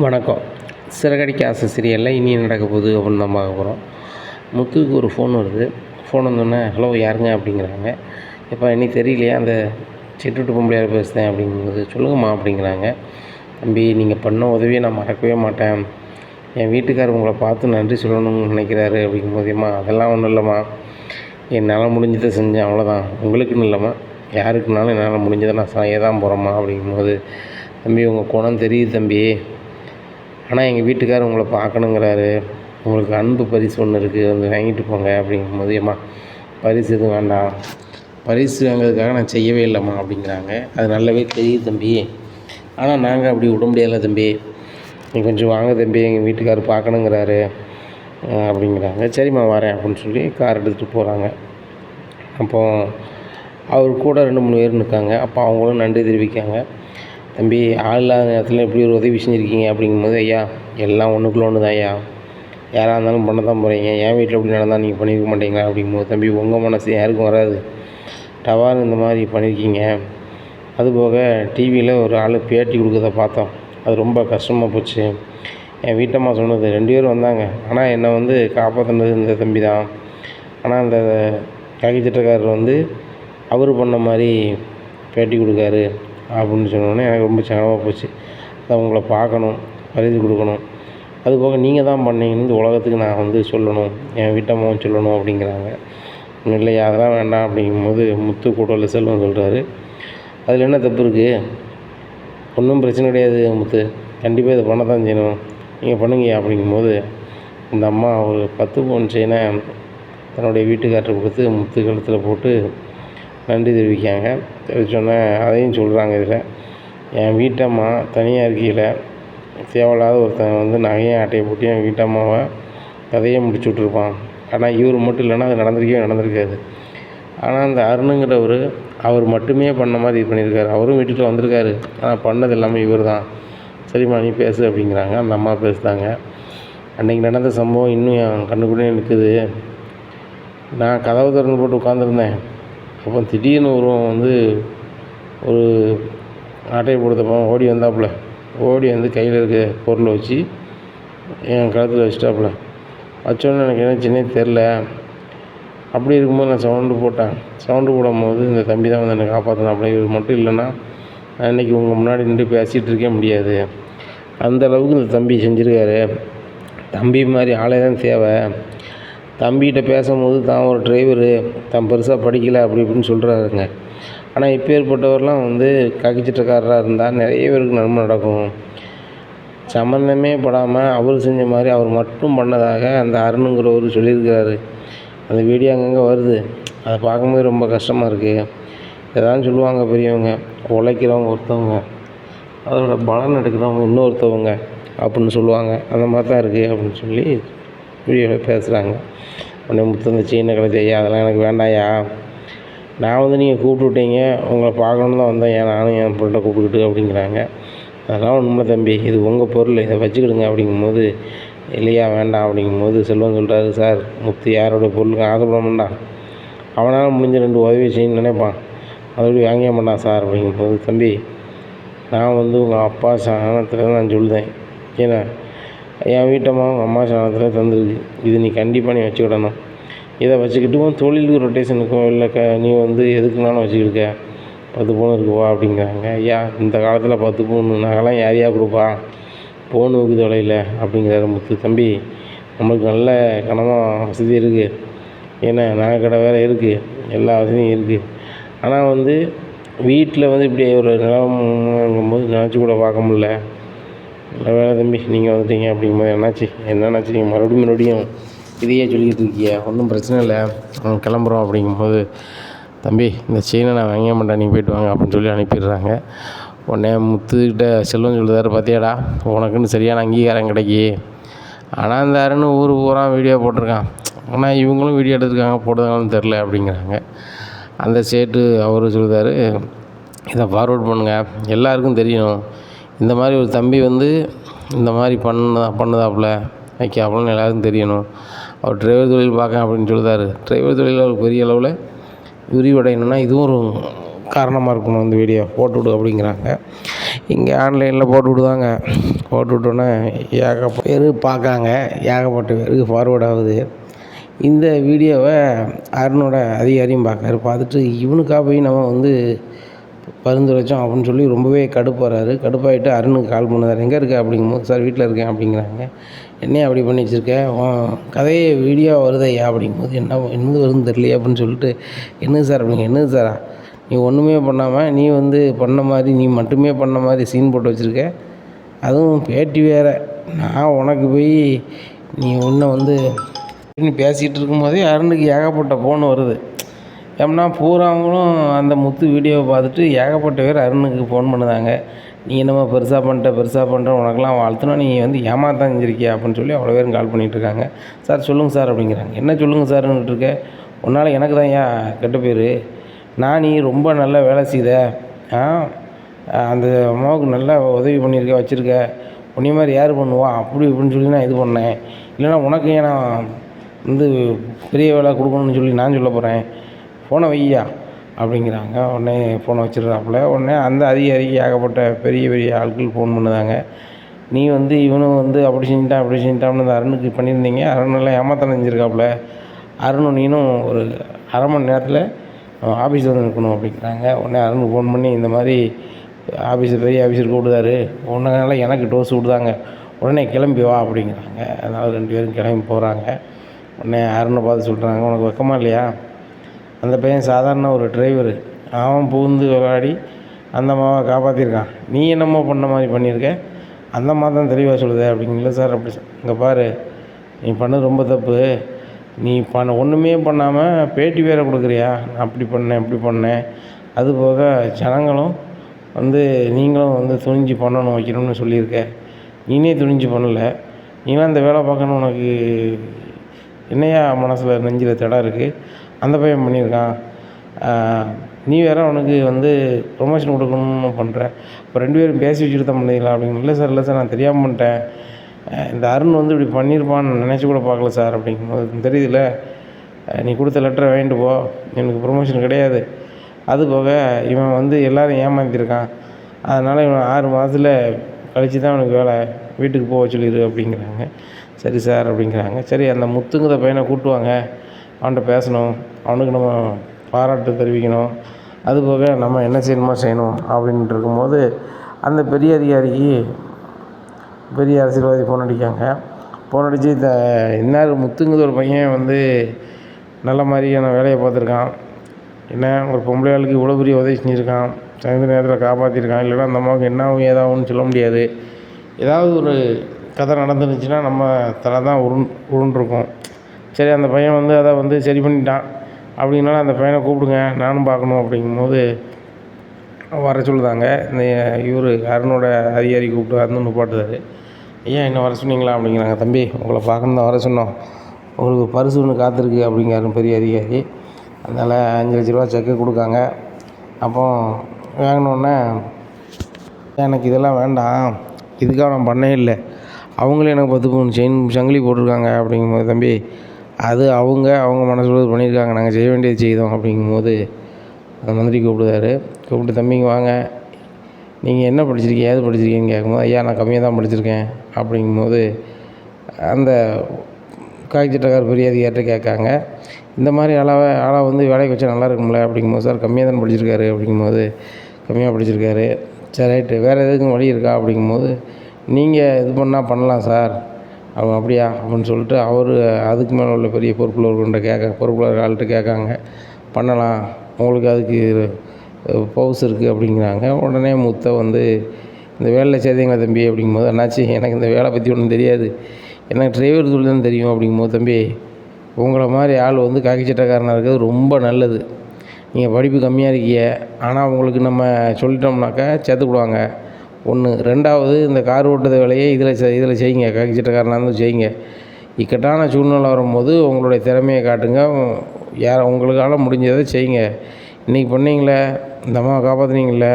வணக்கம். சிறகடிக்க ஆசை சீரியலில் இனி நடக்க போகுது அப்படின்னு தான் பார்க்க போகிறோம். முத்துவுக்கு ஒரு ஃபோன் வருது. ஃபோன் வந்தோடனே ஹலோ யாருங்க அப்படிங்கிறாங்க. எப்போ இன்னைக்கு தெரியலையா அந்த சிட்டுட்டு பொம்பளையார் பேசுகிறேன் அப்படிங்கும்போது சொல்லுங்கம்மா அப்படிங்கிறாங்க. தம்பி நீங்கள் பண்ண உதவியை நான் மறக்கவே மாட்டேன். என் வீட்டுக்காரர் உங்களை பார்த்து நன்றி சொல்லணும்னு நினைக்கிறாரு அப்படிங்கும்போதேம்மா அதெல்லாம் ஒன்றும் இல்லைம்மா, என்னால் முடிஞ்சதை செஞ்சேன் அவ்வளோதான், உங்களுக்குன்னு இல்லைம்மா, யாருக்குனாலும் என்னால் முடிஞ்சதை நான் செய்ய தான் போகிறேம்மா அப்படிங்கும்போது, தம்பி உங்கள் குணம் தெரியுது தம்பி, ஆனால் எங்கள் வீட்டுக்காரர் உங்களை பார்க்கணுங்கிறாரு, உங்களுக்கு அன்பு பரிசு ஒன்று இருக்குது வந்து வாங்கிட்டு போங்க அப்படிங்கும்போது, ஏம்மா பரிசு எதுவும் வேண்டாம், பரிசு வாங்கிறதுக்காக நான் செய்யவே இல்லைம்மா அப்படிங்கிறாங்க. அது நல்லாவே தெரியுது தம்பி, ஆனால் நாங்கள் அப்படி விட முடியாதுல்ல தம்பி, நீ கொஞ்சம் வாங்க தம்பி எங்கள் வீட்டுக்காரர் பார்க்கணுங்கிறாரு அப்படிங்கிறாங்க. சரிம்மா வரேன் அப்படின்னு சொல்லி கார் எடுத்துகிட்டு போகிறாங்க. அப்போது அவர் கூட 2-3 பேர் இருக்காங்க. அப்போ அவங்களும் நன்றி தெரிவிக்காங்க. தம்பி ஆள் இல்லாத நேரத்தில் எப்படி ஒரு உதவி செஞ்சுருக்கீங்க அப்படிங்கும்போது, ஐயா எல்லாம் ஒன்றுக்குள்ள ஒன்று தான் ஐயா, யாராக இருந்தாலும் பண்ண தான் போகிறீங்க, என் வீட்டில் எப்படி நடந்தால் நீங்கள் பண்ணியிருக்க மாட்டீங்களா அப்படிங்கும்போது, தம்பி உங்கள் மனசு யாருக்கும் வராது, டவார் இந்த மாதிரி பண்ணியிருக்கீங்க. அதுபோக டிவியில் ஒரு ஆள் பேட்டி கொடுக்குறத பார்த்தோம், அது ரொம்ப கஷ்டமாக போச்சு. என் வீட்டம்மா சொன்னது 2 பேர் வந்தாங்க, ஆனால் என்னை வந்து காப்பாற்றினது இந்த தம்பி தான், ஆனால் அந்த காக்கி சட்டக்காரர் அவர் பண்ண மாதிரி பேட்டி கொடுக்காரு அப்படின்னு சொன்னோடனே எனக்கு ரொம்ப சங்கடமாக போச்சு. அதை உங்களை பார்க்கணும், பரிசு கொடுக்கணும், அதுபோக நீங்கள் தான் பண்ணீங்கன்னு இந்த உலகத்துக்கு நான் சொல்லணும், என் வீட்டம்மாவும் சொல்லணும் அப்படிங்கிறாங்க. இல்லையா அதெல்லாம் வேண்டாம் அப்படிங்கும்போது முத்து கூட்டல செல்வம் சொல்கிறாரு, அதில் என்ன தப்பு இருக்குது, ஒன்றும் பிரச்சனை கிடையாது முத்து, கண்டிப்பாக இதை பண்ண தான் செய்யணும், நீங்கள் பண்ணுங்க அப்படிங்கும்போது இந்த அம்மா ஒரு 10 பவுன் செயினை தன்னுடைய வீட்டுக்காரரை கொடுத்து முத்து கழுத்தில் போட்டு நன்றி தெரிவிக்காங்க. தெரிவித்தோன்னே அதையும் சொல்கிறாங்க. இதில் என் வீட்டம்மா தனியாக இருக்கையில் தேவையில்லாத ஒருத்தன் நகையை ஆட்டையை போட்டு என் வீட்டம்மாவை கதையை முடிச்சு விட்ருப்பான், ஆனால் இவர் மட்டும் இல்லைன்னா அது நடந்திருக்காது. ஆனால் அந்த அருணுங்கிறவர் அவர் மட்டுமே பண்ண மாதிரி இது பண்ணியிருக்காரு, அவரும் வீட்டுக்கு வந்திருக்காரு, ஆனால் பண்ணது எல்லாமே இவர் தான். சரிம்மா நீ பேசு அப்படிங்கிறாங்க. அந்த அம்மா பேசுகிறாங்க. அன்றைக்கி நடந்த சம்பவம் இன்னும் என் கண்ணுக்குள்ளே நிற்குது. நான் கதவு திறந்து போட்டு உட்காந்துருந்தேன், அப்போ திடீர்னு ஒருவன் ஒரு ஆட்டையை போடுறப்ப ஓடி வந்தாப்புல, ஓடி கையில் இருக்க பொருளை வச்சு என் கழுத்தில் வச்சிட்டாப்புல. வச்சோன்னே எனக்கு என்ன சின்னே தெரில. அப்படி இருக்கும்போது நான் சவுண்டு போடும்போது இந்த தம்பி தான் என்னை காப்பாற்றினாப்புல, இவர் மட்டும் இல்லைன்னா நான் இன்றைக்கி உங்கள் முன்னாடி நின்று பேசிகிட்டு இருக்கே முடியாது. அந்த அளவுக்கு இந்த தம்பி செஞ்சுருக்காரு. தம்பி மாதிரி ஆளே தான் தேவை. தம்பிகிட்ட பேசும்போது தான் ஒரு டிரைவரு, தான் பெருசாக படிக்கலை அப்படி இப்படின்னு சொல்கிறாருங்க. ஆனால் இப்பேற்பட்டவர்லாம் காக்கிச்சட்டக்காரராக இருந்தால் நிறைய பேருக்கு நன்மை நடக்கும். சம்மந்தமே படாமல் அவர் செஞ்ச மாதிரி அவர் மட்டும் பண்ணதாக அந்த அருணுங்கிறவர் சொல்லியிருக்கிறாரு. அந்த வீடியோ அங்கங்கே வருது, அதை பார்க்கும்போது ரொம்ப கஷ்டமாக இருக்குது. எதாவது சொல்லுவாங்க பெரியவங்க, உழைக்கிறவங்க ஒருத்தவங்க, அதோட பலன் எடுக்கிறவங்க இன்னொருத்தவங்க அப்படின்னு சொல்லுவாங்க. அந்த மாதிரி தான் இருக்குது அப்படின்னு சொல்லி வீடியோவில் பேசுகிறாங்க. உடனே முத்து அந்த செயினை கலத்தி, ஐயா அதெல்லாம் எனக்கு வேண்டாயா, நான் நீங்கள் கூப்பிட்டு விட்டீங்க, உங்களை பார்க்கணுன்னு தான் வந்தேன், ஏன் நானும் என் பொருளை கூப்பிட்டுக்கிட்டு அப்படிங்கிறாங்க. அதெல்லாம் ஒன்றும் தம்பி, இது உங்கள் பொருள், இதை வச்சுக்கிடுங்க அப்படிங்கும்போது, இல்லையா வேண்டாம் அப்படிங்கும்போது செல்வம் சொல்கிறாரு, சார் முத்து யாரோட பொருளுக்கு ஆசைப்பட மாட்டான், அவனால் முடிஞ்ச 2 உதவி செய்யணும்னு நினைப்பான், அதோடய வாங்கிய மாட்டான் சார் அப்படிங்கும்போது, தம்பி நான் உங்கள் அப்பா சாணத்தில் நான் சொல்லுதேன், ஏன்னா என் வீட்டம்மா உங்கள் அம்மா சாணத்தில் தந்துருக்கு, இது நீ கண்டிப்பாக நீ வச்சுக்கிடணும், இதை வச்சுக்கிட்டு தொழிலுக்கு ரொட்டேஷனுக்கோ இல்லை நீ எதுக்குனாலும் வச்சுக்கிருக்க, 10 பவுன் இருக்குப்பா அப்படிங்கிறாங்க. ஐயா இந்த காலத்தில் 10 பவுன் நகைலாம் யாரையா கொடுப்பா, பவுன் இருக்குது தொலையில் அப்படிங்கிறாரு முத்து. தம்பி நம்மளுக்கு நல்ல கனமாக வசதி இருக்குது, ஏன்னா நகை கடை வேறு இருக்குது, எல்லா வசதியும் இருக்குது, ஆனால் வீட்டில் இப்படி ஒரு நிலங்கும்போது நினச்சி கூட பார்க்க முடியல. வேலை தம்பி நீங்கள் வந்துட்டீங்க அப்படிங்கும்போது என்னாச்சு நீங்கள் மறுபடியும் இதையே சொல்லிக்கிட்டு இருக்கிய, ஒன்றும் பிரச்சனை இல்லை கிளம்புறோம் அப்படிங்கும்போது, தம்பி இந்த செயினை நான் வாங்க மாட்டேன், நீங்கள் போய்ட்டு வாங்க அப்படின்னு சொல்லி அனுப்பிடுறாங்க. உடனே முத்துக்கிட்ட செல்வம் சொல்லுறாரு, பார்த்தியாடா உனக்குன்னு சரியான அங்கீகாரம் கிடைக்கி, ஆனால் அந்த அருண் ஊர் பூரா வீடியோ போட்டிருக்கான், ஆனால் இவங்களும் வீடியோ எடுத்துருக்காங்க, போடுறதுனாலும் தெரில அப்படிங்கிறாங்க. அந்த சேட்டு அவர் சொல்லுறாரு, இதை ஃபார்வர்ட் பண்ணுங்கள், எல்லாருக்கும் தெரியணும், இந்த மாதிரி ஒரு தம்பி இந்த மாதிரி பண்ணுதாப்புல வைக்காப்புலன்னு எல்லாருக்கும் தெரியணும், அவர் டிரைவர் தொழில் பார்க்க அப்படின்னு சொல்லுறாரு. டிரைவர் தொழில் அவர் பெரிய அளவில் விரிவடையணும்னா இதுவும் ஒரு காரணமாக இருக்கணும், இந்த வீடியோ போட்டு விடு அப்படிங்கிறாங்க. இங்கே ஆன்லைனில் போட்டு விடுவாங்க. போட்டு விட்டோன்னே ஏகப்பட்ட பேர் பார்க்காங்க, ஏகப்பட்ட பேருக்கு ஃபார்வேர்ட் ஆகுது. இந்த வீடியோவை அருணோட அதிகாரியும் பார்க்காரு. பார்த்துட்டு இவனுக்கா போய் நம்ம வந்து பரிந்துரைச்சோம் அப்படின்னு சொல்லி ரொம்பவே கடுப்பாகிறாரு. கடுப்பாகிட்டு அருணுக்கு கால் பண்ணுறாரு. எங்கே இருக்க அப்படிங்கும்போது, சார் வீட்டில் இருக்கேன் அப்படிங்கிறாங்க. என்னையா அப்படி பண்ணி வச்சுருக்கேன், கதையே வீடியோ வருதையா அப்படிங்கும்போது, என்னது வருதுன்னு தெரியலையே அப்படின்னு சொல்லிட்டு, என்னது சார் அப்படிங்க, என்னது சாரா, நீ ஒன்றுமே பண்ணாமல் நீ வந்து பண்ண மாதிரி, நீ மட்டுமே பண்ண மாதிரி சீன் போட்டு வச்சுருக்க, அதுவும் பேட்டி வேறு. நான் உனக்கு போய் நீ ஒன்றை வந்து பேசிகிட்டு இருக்கும்போதே அருணுக்கு ஏகப்பட்ட ஃபோன் வருது. ஏன்னா பூராவங்களும் அந்த முத்து வீடியோவை பார்த்துட்டு ஏகப்பட்ட பேர் அருணுக்கு ஃபோன் பண்ணுதாங்க. நீ என்னமோ பெருசாக பண்ணிட்ட உனக்கெல்லாம் வாழ்த்துனா நீ வந்து ஏமாத்தான் செஞ்சிருக்கியா அப்படின்னு சொல்லி அவ்வளோ பேரும் கால் பண்ணிகிட்ருக்காங்க. சார் சொல்லுங்கள் சார் அப்படிங்கிறாங்க. என்ன சொல்லுங்கள் சார்ன்னுட்டு இருக்க, உன்னால் எனக்கு தான் ஏன் கெட்ட பேர், நீ ரொம்ப நல்லா வேலை செய்த, அந்த அம்மாவுக்கு நல்லா உதவி பண்ணியிருக்க, வச்சுருக்க, உன்னை மாதிரி யார் பண்ணுவா அப்படி இப்படின்னு சொல்லி நான் இது பண்ணேன். இல்லைனா உனக்கு ஏன் நான் வந்து பெரிய வேலை கொடுக்கணும்னு சொல்லி நான் சொல்ல போகிறேன், ஃபோனை வையா அப்படிங்கிறாங்க. உடனே ஃபோனை வச்சிடுறாப்புல. உடனே அந்த அதிகாரிக்கு ஏகப்பட்ட பெரிய பெரிய ஆட்கள் ஃபோன் பண்ணுதாங்க. நீ வந்து இவனும் வந்து அப்படி செஞ்சிட்டான்னு அந்த அருணுக்கு பண்ணியிருந்தீங்க, அருணெல்லாம் ஏமாத்தம் செஞ்சுருக்காப்புல, அருணும் நீனும் ஒரு அரை மணி நேரத்தில் ஆஃபீஸ் வந்து நிற்கணும் அப்படிங்கிறாங்க. உடனே அருணுக்கு ஃபோன் பண்ணி இந்த மாதிரி பெரிய ஆஃபீஸர் கூப்பிடுதாரு, உடனே எனக்கு டோஸ் விடுதாங்க, உடனே கிளம்பி வா அப்படிங்கிறாங்க. அதனால் 2 பேரும் கிளம்பி போகிறாங்க. உடனே அருணை பார்த்து சொல்கிறாங்க, உனக்கு வெக்கமா இல்லையா, அந்த பையன் சாதாரண ஒரு டிரைவரு, அவன் புகுந்து விளையாடி அந்த அம்மாவை காப்பாற்றிருக்கான், நீ என்னமோ பண்ண மாதிரி பண்ணியிருக்க, அந்த அம்மா தான் தெளிவாக சொல்லுது அப்படிங்களா. சார் அப்படி இங்கே பாரு, நீ பண்ணது ரொம்ப தப்பு, நீ ஒன்றுமே பண்ணாமல் பேட்டி வேறு கொடுக்குறியா, நான் அப்படி பண்ணேன் இப்படி பண்ணேன், அதுபோக ஜனங்களும் வந்து நீங்களும் வந்து துணிஞ்சு பண்ணணும் வைக்கணும்னு சொல்லியிருக்க, நீனே துணிஞ்சு பண்ணலை, நீலாம் இந்த வேலை பார்க்கணும், உனக்கு என்னையா மனசில் நெஞ்சில் தடம் இருக்குது, அந்த பையன் பண்ணியிருக்கான், நீ வேறு அவனுக்கு வந்து ப்ரொமோஷன் கொடுக்கணும்னு பண்ணுற, இப்போ 2 பேரும் பேசி வச்சுட்டு தான் பண்ணிக்கலாம் அப்படிங்க. இல்லை சார் நான் தெரியாமல் பண்ணிட்டேன், இந்த அருண் வந்து இப்படி பண்ணியிருப்பான்னு நினச்சி கூட பார்க்கல சார் அப்படிங்கும்போது, தெரியுதுல்ல, நீ கொடுத்த லெட்டரை வாங்கிட்டு போ, எனக்கு ப்ரொமோஷன் கிடையாது, அது போக இவன் வந்து எல்லோரும் ஏமாற்றிருக்கான், அதனால் இவன் 6 மாதத்தில் கழித்து தான் அவனுக்கு வேலை, வீட்டுக்கு போக சொல்லிடு அப்படிங்கிறாங்க. சரி சார் அப்படிங்கிறாங்க. சரி, அந்த முத்துங்கிற பையனை கூட்டுவாங்க, அவன்கிட்ட பேசணும், அவனுக்கு நம்ம பாராட்டு தெரிவிக்கணும், அதுபோக நம்ம என்ன செய்யணும் அப்படின்ட்டு இருக்கும்போது, அந்த பெரிய அதிகாரிக்கு பெரிய அரசியல்வாதி ஃபோன் அடிக்காங்க. ஃபோன் அடித்து இன்னார் முத்துங்கிற ஒரு பையன் வந்து நல்ல மாதிரியான வேலையை பார்த்துருக்கான், என்ன ஒரு பொம்பளை ஆளுக்கு இவ்வளோ பெரிய உதவி செஞ்சுருக்கான், தகுந்த நேரத்தில் காப்பாற்றிருக்கான், இல்லைனா அந்த அம்மாவுக்கு என்ன ஆகும் ஏதாகும்னு சொல்ல முடியாது, ஏதாவது ஒரு கதை நடந்துருந்துச்சுன்னா நம்ம தலை தான் உருண்டிருக்கும். சரி, அந்த பையன் வந்து அதை வந்து சரி பண்ணிட்டான் அப்படின்னாலும் அந்த பையனை கூப்பிடுங்க, நானும் பார்க்கணும் அப்படிங்கும்போது வர சொல்லுதாங்க. இந்த இவர் அருணோட அதிகாரி கூப்பிட்டு அருண் நிப்பாட்டுதாரு. ஐயா என்ன வர சொன்னீங்களா அப்படிங்கிறாங்க. தம்பி உங்களை பார்க்கணும் தான் வர சொன்னோம், உங்களுக்கு பரிசு ஒன்று காத்திருக்கு அப்படிங்கிறாரு பெரிய அதிகாரி. அதனால் 5 லட்ச ரூபா செக்கு கொடுக்காங்க. அப்போ வாங்கினோடனே, எனக்கு இதெல்லாம் வேண்டாம், இதுக்காக நான் பண்ணே இல்லை, அவங்களே எனக்கு 10 பவுன் செயின் சங்கிலி போட்டிருக்காங்க அப்படிங்கும்போது, தம்பி அது அவங்க மனசுல பண்ணியிருக்காங்க, நாங்கள் செய்ய வேண்டியது செய்தோம் அப்படிங்கும்போது அந்த மந்திரி கூப்பிடுதாரு. கூப்பிட்டு, தம்பிங்க வாங்க, நீங்கள் என்ன படிச்சிருக்கீங்க ஏது படிச்சிருக்கீங்கன்னு கேட்கும்போது, ஐயா நான் கம்மியாக தான் படிச்சிருக்கேன் அப்படிங்கும்போது அந்த காய்ச்சட்டக்கார பெரிய அதிகாரிட்ட கேட்காங்க, இந்த மாதிரி ஆளை வந்து வேலைக்கு வச்சா நல்லா இருக்கும்ல அப்படிங்கும்போது, சார் கம்மியாக தான் படிச்சிருக்காரு அப்படிங்கும்போது, கம்மியாக படிச்சிருக்காரு, சரி ரைட்டு, வேறு எதுக்கும் வழி இருக்கா அப்படிங்கும்போது, நீங்கள் இது பண்ணால் பண்ணலாம் சார், அவங்க அப்படியா அப்படின்னு சொல்லிட்டு அவர் அதுக்கு மேலே உள்ள பெரிய பொறுப்புள்ள ஆள்கிட்ட கேட்காங்க. பண்ணலாம், உங்களுக்கு அதுக்கு பவுஸ் இருக்குது அப்படிங்கிறாங்க. உடனே முத்தை வந்து, இந்த வேலையில் சேர்த்தீங்களா தம்பி அப்படிங்கும்போது, என்னாச்சு எனக்கு இந்த வேலை பற்றி ஒன்றும் தெரியாது, எனக்கு டிரைவர் சொல்லி தான் தெரியும் அப்படிங்கும்போது, தம்பி உங்களை மாதிரி ஆள் வந்து காக்கி சட்டக்காரனாக இருக்கிறது ரொம்ப நல்லது, நீங்கள் படிப்பு கம்மியாக இருக்கீங்க, ஆனால் உங்களுக்கு நம்ம சொல்லிட்டோம்னாக்கா சேர்த்துக்கிடுவாங்க, 1. 2வது இந்த கார் ஓட்டுற வேலையை இதில் செய்யுங்க, காக்கி சட்டக்காரனாக இருந்து செய்யுங்க, இக்கட்டான சூழ்நிலை வரும்போது உங்களுடைய திறமையை காட்டுங்க, உங்களுக்கால முடிஞ்சதை செய்யுங்க, இன்றைக்கி பண்ணீங்களே இந்த அம்மாவை காப்பாற்றுனீங்கள,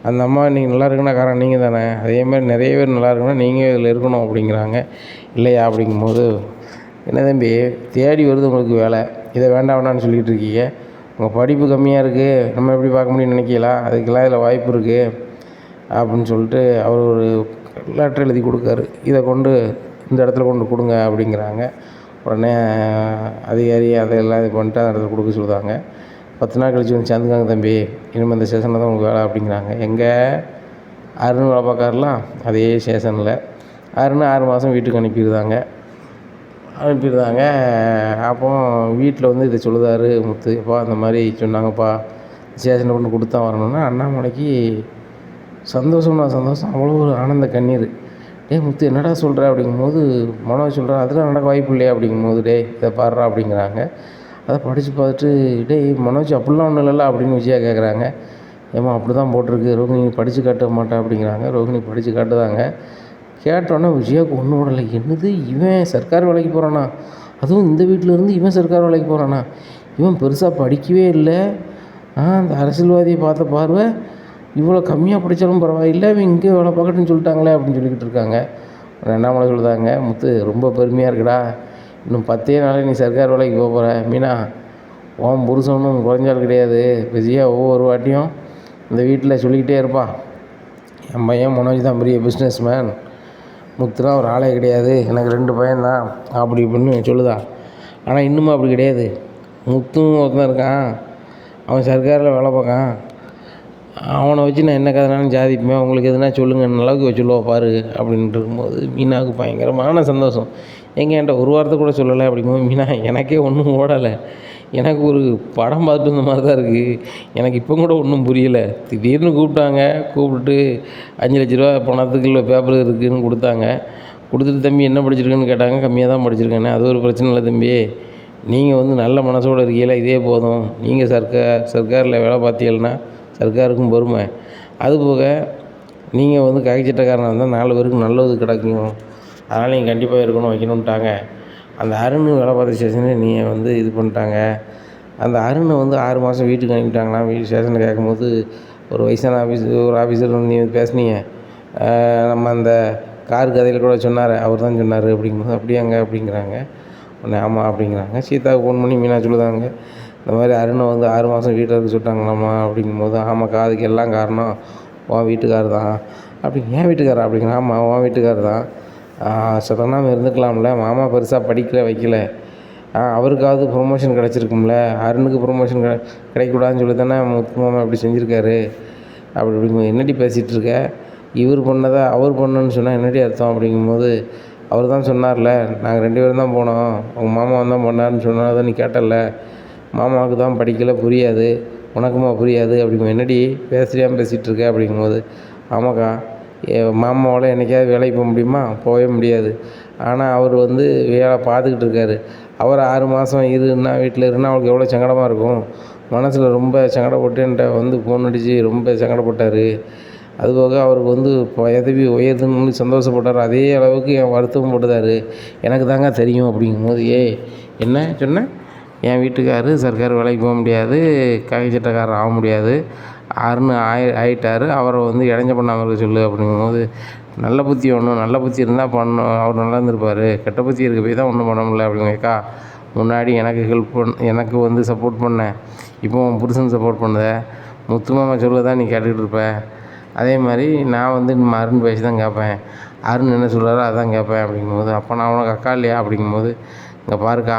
அந்த அம்மா இன்றைக்கி நல்லா இருக்குன்னா காரணம் நீங்கள் தானே, அதேமாதிரி நிறைய பேர் நல்லா இருக்குன்னா நீங்கள் இதில் இருக்கணும் அப்படிங்கிறாங்க. இல்லையா அப்படிங்கும்போது, என்ன தம்பி தேடி வருது உங்களுக்கு வேலை, இதை வேண்டாம்னு சொல்லிகிட்டு இருக்கீங்க, உங்கள் படிப்பு கம்மியாக இருக்குது, நம்ம எப்படி பார்க்க முடியும்னு நினைக்கலாம், அதுக்கெல்லாம் இதில் வாய்ப்பு இருக்குது, அப்படின்னு சொல்லிட்டு அவர் ஒரு லெட்டர் எழுதி கொடுக்காரு. இதை கொண்டு இந்த இடத்துல கொண்டு கொடுங்க அப்படிங்கிறாங்க. உடனே அதிகாரி அதையெல்லாம் இது பண்ணிட்டு அந்த இடத்துல கொடுக்க சொல்லுவாங்க. 10 நாள் கழிச்சு வந்து சேர்ந்துக்காங்க தம்பி, இனிமேல் இந்த ஸ்டேஷனில் தான் உங்களுக்கு வேலை அப்படிங்கிறாங்க. எங்கே அருண் வேலை பார்க்காருலாம் அதே ஸ்டேஷனில் அருண் 6 மாதம் வீட்டுக்கு அனுப்பிடுறாங்க. அப்போ வீட்டில் வந்து இதை சொல்லுதாரு முத்து, அப்பா அந்த மாதிரி சொன்னாங்கப்பா, ஸ்டேஷனில் கொண்டு கொடுத்தா வரணும்னா அண்ணாமலைக்கு சந்தோஷம் அவ்வளோ ஒரு ஆனந்த கண்ணீர். டேய் முத்து என்னடா சொல்கிற அப்படிங்கும்போது மனோஜ் சொல்கிறா, அதெல்லாம் நடக்க வாய்ப்பு இல்லையா அப்படிங்கும்போது, டேய் இதை பாடுறா அப்படிங்கிறாங்க. அதை படித்து பார்த்துட்டு, டேய் மனோஜ் அப்படிலாம் ஒன்றும் இல்லைல்ல அப்படின்னு விஜயா கேட்குறாங்க. ஏம்மா அப்படி தான் போட்டிருக்கு, ரோகிணி படித்து காட்ட மாட்டேன் அப்படிங்கிறாங்க. ரோகிணி படித்து காட்டுதாங்க. கேட்டோன்னே விஜயாவுக்கு ஒன்றும் விடலை. என்னது இவன் சர்க்கார் வேலைக்கு போகிறானா, அதுவும் இந்த வீட்டிலேருந்து இவன் சர்க்கார் வேலைக்கு போகிறானா, இவன் பெருசாக படிக்கவே இல்லை, அந்த அரசியல்வாதியை பார்த்த பார்வை இவ்வளோ கம்மியாக படித்தாலும் பரவாயில்லை, இவன் இங்கே வேலை பார்க்கட்டுன்னு சொல்லிட்டாங்களே அப்படின்னு சொல்லிக்கிட்டு இருக்காங்க. அண்ணாமலை சொல்லுதாங்க, முத்து ரொம்ப பெருமையாக இருக்குடா, இன்னும் 10 நாளில் நீ சர்க்கார் வேலைக்கு போக போகிற. மீனா உன் புருஷனும் குறைஞ்சால் கிடையாது. விஜயா ஒவ்வொரு வாட்டியும் இந்த வீட்டில் சொல்லிக்கிட்டே இருப்பான், என் பையன் மனோஜ் தான் பெரிய பிஸ்னஸ் மேன், முத்துலாம் ஒரு ஆளே கிடையாது, எனக்கு 2 பையன்தான் அப்படி இப்படின்னு சொல்லுதா. ஆனால் இன்னும் அப்படி கிடையாது. முத்தும் ஒருத்தன் இருக்கான், அவன் சர்க்காரில் வேலை பார்க்கான், அவனை வச்சு நான் என்ன கதைனாலும் சாதிப்பேன், உங்களுக்கு எதுனா சொல்லுங்கள் அளவுக்கு வச்சுருவா பாரு அப்படின்ட்டு இருக்கும்போது மீனாவுக்கு பயங்கரமான சந்தோஷம். என்கிட்ட ஒரு வார்த்தை கூட சொல்லலை அப்படிங்கும்போது, மீனா எனக்கே ஒன்றும் ஓடலை, எனக்கு ஒரு படம் பார்த்துட்டு வந்த மாதிரி தான் இருக்குது, எனக்கு இப்போ கூட ஒன்றும் புரியலை. திடீர்னு கூப்பிட்டாங்க, கூப்பிட்டு 5 லட்ச ரூபா பணத்துக்கு பேப்பர் இருக்குதுன்னு கொடுத்தாங்க. கொடுத்துட்டு தம்பி என்ன படிச்சிருக்குன்னு கேட்டாங்க. கம்மியாக தான் படிச்சிருக்கேன்னு. அது ஒரு பிரச்சனை இல்லை தம்பி, நீங்கள் வந்து நல்ல மனசோடு இருக்கீங்களா, இதே போதும், நீங்கள் சர்க்காரில் வேலை பார்த்தீங்கன்னா சர்க்காருக்கும் பொறுமை, அதுபோக நீங்கள் வந்து காய்ச்சட்டக்காரனாக இருந்தால் 4 பேருக்கு நல்லது கிடைக்கும், அதனால் நீங்கள் கண்டிப்பாக இருக்கணும் வைக்கணுன்ட்டாங்க. அந்த அருண் வேலை பார்த்த ஸ்டேஷனே நீங்கள் வந்து இது பண்ணிட்டாங்க. அந்த அருணை வந்து 6 மாதம் வீட்டுக்கு அனுப்பிட்டாங்களாம். வீட்டு ஸ்டேஷனில் கேட்கும்போது ஒரு வயசான ஒரு ஆஃபீஸர் வந்து நீங்கள் பேசுனீங்க, நம்ம அந்த கார் கதையில் கூட சொன்னார், அவர் தான் சொன்னார் அப்படிங்கும்போது, அப்படியாங்க அப்படிங்கிறாங்க. உடனே ஆமாம் அப்படிங்கிறாங்க. சீதாவுக்கு ஃபோன் பண்ணி மீனா சொல்லுதாங்க, இந்த மாதிரி அருணை வந்து 6 மாதம் வீட்டில் இருக்க சொல்லிட்டாங்களாம்மா அப்படிங்கும்போது, ஆமாக்கா அதுக்கு எல்லாம் காரணம் உன் வீட்டுக்கார் தான் அப்படிங்க. ஏன் வீட்டுக்காரா அப்படிங்கிறா. ஆமாம் உன் வீட்டுக்கார் தான், சத்தனாமல் இருந்துக்கலாம்ல, மாமா பெருசாக படிக்கல வைக்கல, அவருக்காவது ப்ரொமோஷன் கிடச்சிருக்கும்ல, அருணுக்கு ப்ரொமோஷன் கிடைக்கக்கூடாதுன்னு சொல்லி தானே முத்து மாமா இப்படி செஞ்சுருக்காரு அப்படிங்கும்போது, என்னடி பேசிகிட்டு இருக்க, இவர் பண்ணதை அவர் பண்ணணுன்னு சொன்னால் என்னடி அர்த்தம் அப்படிங்கும்போது, அவர் தான் சொன்னார்ல, நாங்கள் 2 பேரும் தான் போனோம், உங்கள் மாமா தான் பண்ணாருன்னு சொன்னதை நீ கேட்டல, மாமாவுக்கு தான் படிக்கலை புரியாது, உனக்குமா புரியாது அப்படிங்கும்போது, என்னடி பேசுறியாமல் பேசிகிட்டு இருக்க அப்படிங்கும்போது, ஆமாக்கா மாமாவால் என்றைக்காவது வேலைக்கு போக முடியுமா, போகவே முடியாது, ஆனால் அவர் வந்து வேலை பார்த்துக்கிட்டு இருக்காரு, அவர் 6 மாதம் இருன்னா வீட்டில் இருந்தால் அவளுக்கு எவ்வளோ சங்கடமாக இருக்கும், மனசில் ரொம்ப சங்கடப்பட்டு என்கிட்ட வந்து ஃபோன் அடித்து ரொம்ப சங்கடப்பட்டார், அதுபோக அவருக்கு வந்து பதவி உயர்துன்னு சந்தோஷப்பட்டார், அதே அளவுக்கு என் வருத்தமும் பட்டுதார், எனக்கு தாங்க தெரியும் அப்படிங்கும்போது, என்ன சொன்னேன், என் வீட்டுக்காரரு சர்க்கார் வேலைக்கு போக முடியாது, காக்கி சட்டக்காரர் ஆக முடியாது, அருண் ஆயிட்டார், அவரை வந்து இடைஞ்ச பண்ணாமல் இருக்க சொல்லு அப்படிங்கும்போது, நல்ல புத்தி ஒன்றும் நல்ல புத்தி இருந்தால் பண்ணணும், அவர் நல்லா இருந்திருப்பார், கெட்ட புத்தி இருக்க போய் தான் ஒன்றும் பண்ண முடியல அப்படிங்கக்கா. முன்னாடி எனக்கு வந்து சப்போர்ட் பண்ணேன், இப்போ உன் புருஷன் சப்போர்ட் பண்ணுத, முத்து மாமா சொல்ல தான் நீ கேட்டுக்கிட்டு இருப்ப, அதே மாதிரி நான் வந்து அருண் பேசி தான் கேட்பேன், அருண் என்ன சொல்கிறாரோ அதான் கேட்பேன் அப்படிங்கும்போது, அப்போ நான் உனக்கு அக்கா இல்லையா அப்படிங்கும்போது, இங்கே பாருக்கா,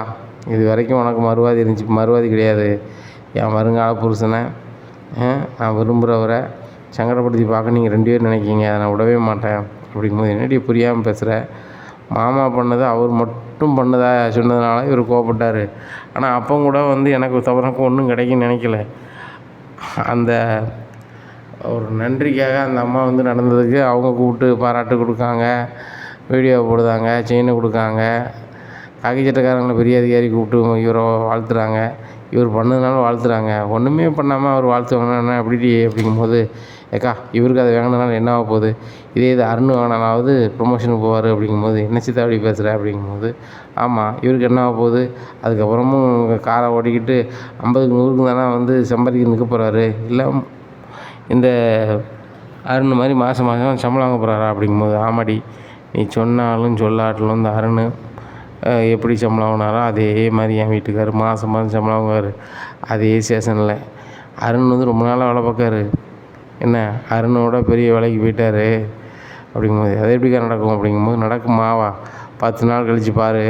இது வரைக்கும் உனக்கு மறுவாதி இருந்துச்சு, மறுவாதி கிடையாது, என் வருங்கால புருஷனை நான் விரும்புகிறவரை சங்கடப்படுத்தி பார்க்க நீங்கள் 2 பேரும் நினைக்கிங்க, அதை நான் விடவே மாட்டேன் அப்படிங்கும்போது, என்னடி புரியாமல் பேசுகிற, மாமா பண்ணதை அவர் மட்டும் பண்ணதா சொன்னதுனால இவர் கோவப்பட்டார், ஆனால் அப்போ கூட வந்து எனக்கு தவறுக்கு ஒன்றும் கிடைக்குன்னு நினைக்கல, அந்த ஒரு நன்றிக்காக அந்த அம்மா வந்து நடந்ததுக்கு அவங்க கூப்பிட்டு பாராட்டு கொடுக்காங்க, வீடியோ போடுதாங்க, செயினை கொடுக்காங்க, காக்கி சட்டக்காரங்களை பெரிய அதிகாரி கூப்பிட்டு இவரை வாழ்த்துறாங்க, இவர் பண்ணதுனால வாழ்த்துறாங்க, ஒன்றுமே பண்ணாமல் அவர் வாழ்த்துவாங்கன்னா அப்படி அப்படிங்கும்போது, ஏக்கா இவருக்கு அதை வாங்கினதுனால என்ன ஆக போகுது, இதே இது அருண் வாங்கினாலாவது ப்ரொமோஷனுக்கு போவார் அப்படிங்கும்போது, என்ன சித்தா அப்படி பேசுகிற அப்படிங்கும்போது, ஆமாம் இவருக்கு என்ன ஆக போகுது, அதுக்கப்புறமும் காரை ஓட்டிக்கிட்டு 50க்கு 100க்கு தானே வந்து சம்பாதிக்க நிற்க போகிறாரு, இல்லை இந்த அருண் மாதிரி மாதம் சம்பளம் வாங்க போகிறாரா அப்படிங்கும்போது, ஆமாடி நீ சொன்னாலும் சொல்லாட்டலும் இந்த அருண் எப்படி சம்பளம் வாங்கினாரோ அதே மாதிரி என் வீட்டுக்கார் மாதம் சம்பளம் வாங்குவார், அதே ஸ்டேஷனில். அருண் வந்து ரொம்ப நாளாக வேலை பார்க்காரு, என்ன அருணோட பெரிய வேலைக்கு போயிட்டாரு அப்படிங்கும்போது, அது எப்படிக்கா நடக்கும் அப்படிங்கும்போது, நடக்குமாவா 10 நாள் கழித்து பாரு,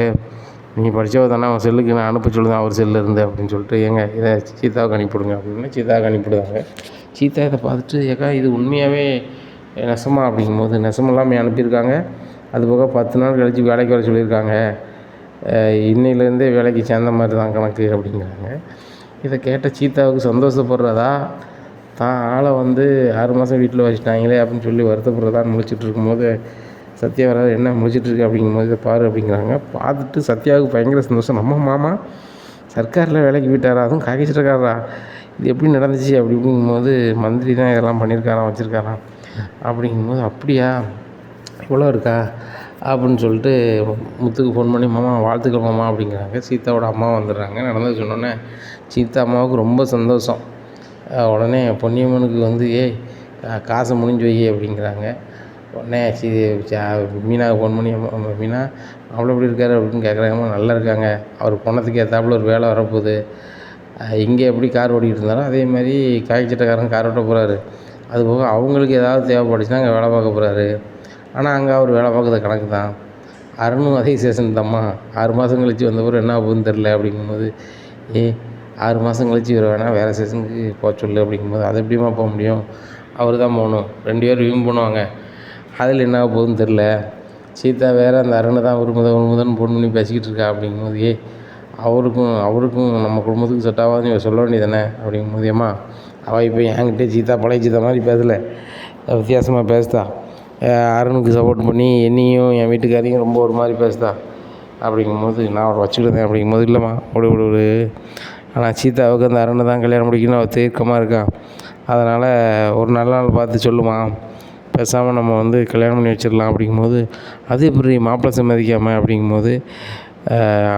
நீ படித்தவ தானே, அவன் செல்லுக்கு நான் அனுப்ப சொல்லுதான் அவர் செல்லில் இருந்து அப்படின்னு சொல்லிட்டு, ஏங்க இதை சீதாவுக்கு அனுப்பிவிடுங்க அப்படின்னா சீதாவுக்கு அனுப்பிவிடுவாங்க. சீதா இதை பார்த்துட்டு, ஏக்கா இது உண்மையாகவே நெசமா அப்படிங்கும்போது, நெசமெல்லாம் அனுப்பியிருக்காங்க, அதுபோக 10 நாள் கழித்து வேலைக்கு வர சொல்லியிருக்காங்க, இன்னையிலேருந்தே வேலைக்கு சேர்ந்த மாதிரி தான் கணக்கு அப்படிங்கிறாங்க. இதை கேட்ட சீதாவுக்கு சந்தோஷப்படுறதா, தான் ஆளை 6 மாதம் வீட்டில் வச்சுட்டாங்களே அப்படின்னு சொல்லி வருத்தப்படுறதான்னு முழிச்சிட்டு இருக்கும்போது, சத்யா வராது, என்ன முழிச்சிட்ருக்கு அப்படிங்கும்போது, இதை பாரு அப்படிங்கிறாங்க. பார்த்துட்டு சத்யாவுக்கு பயங்கர சந்தோஷம், நம்ம மாமா சர்க்காரில் வேலைக்கு போயிட்டாரா, அதுவும் காய்ச்சிட்ருக்காரா, இது எப்படி நடந்துச்சு அப்படி இப்படிங்கும்போது, மந்திரி தான் இதெல்லாம் பண்ணியிருக்காராம் வச்சுருக்காராம் அப்படிங்கும்போது, அப்படியா இவ்வளோ இருக்கா அப்படின்னு சொல்லிட்டு முத்துக்கு ஃபோன் பண்ணி, மாமா வாழ்த்துக்கள் மாமா அப்படிங்கிறாங்க. சீதாவோட அம்மா வந்துடுறாங்க. நடந்தது சொன்னோன்னே சீதா அம்மாவுக்கு ரொம்ப சந்தோஷம். உடனே பொன்னியம்மனுக்கு ஏய் காசை முடிஞ்சு வை அப்படிங்கிறாங்க. உடனே மீனாவுக்கு ஃபோன் பண்ணி, மீனா அவ்வளோ எப்படி இருக்காரு அப்படின்னு கேட்குறாங்க. நல்லா இருக்காங்க, அவர் பணத்துக்கு ஏற்றாப்புல ஒரு வேலை வரப்போகுது, இங்கே எப்படி கார் ஓட்டிகிட்டு இருந்தாலும் அதே மாதிரி காய்ச்சட்டக்காரங்க கார் ஓட்ட போகிறாரு, அதுபோக அவங்களுக்கு ஏதாவது தேவைப்பட்டுச்சுன்னா அங்கே வேலை பார்க்க போகிறாரு. ஆனால் அங்கே அவர் வேலை பார்க்குறது கணக்கு தான். அருணும் அதே ஸ்டேஷன் தான்மா, 6 மாதம் கழித்து வந்தப்பறம் என்ன ஆகுதுன்னு தெரில அப்படிங்கும்போது, 6 மாதம் கழித்து இவர் வேணால் வேறு ஸ்டேஷனுக்கு போக சொல்லு அப்படிங்கும்போது, அது எப்படிமா போக முடியும், அவர் தான் போகணும், 2 பேர் ரிவ்யூ பண்ணுவாங்க, அதில் என்ன ஆக போகுதுன்னு தெரில, சீதா வேறு அந்த அருணை தான் ஒரு முதன் ஃபோன் பண்ணி பேசிக்கிட்டு இருக்கா அப்படிங்கும்போது, அவருக்கும் நம்ம குடும்பத்துக்கு செட் ஆகாதுன்னு இவ சொல்ல வேண்டியதானே அப்படிங்கும்போது, ஏம்மா அவள் இப்போ என்கிட்ட சீதா பழைய சீதா மாதிரி பேசலை, வித்தியாசமாக பேசுதா, அருணுக்கு சப்போர்ட் பண்ணி என்னையும் என் வீட்டுக்காரையும் ரொம்ப ஒரு மாதிரி பேசுதா அப்படிங்கும்போது, நான் அவரை வச்சுக்கிட்டேன் அப்படிங்கும்போது, இல்லைம்மா ஒரு ஆனால் சீதாவுக்கு அந்த அருணை தான் கல்யாணம் முடிக்கணும்னு அவள் தீர்க்கமாக இருக்கான், அதனால் ஒரு நல்ல நாள் பார்த்து சொல்லுமா, பேசாமல் நம்ம கல்யாணம் பண்ணி வச்சிடலாம் அப்படிங்கும்போது, அது எப்படி மாப்பிள்ளை சம்மதிக்காமல் அப்படிங்கும்போது,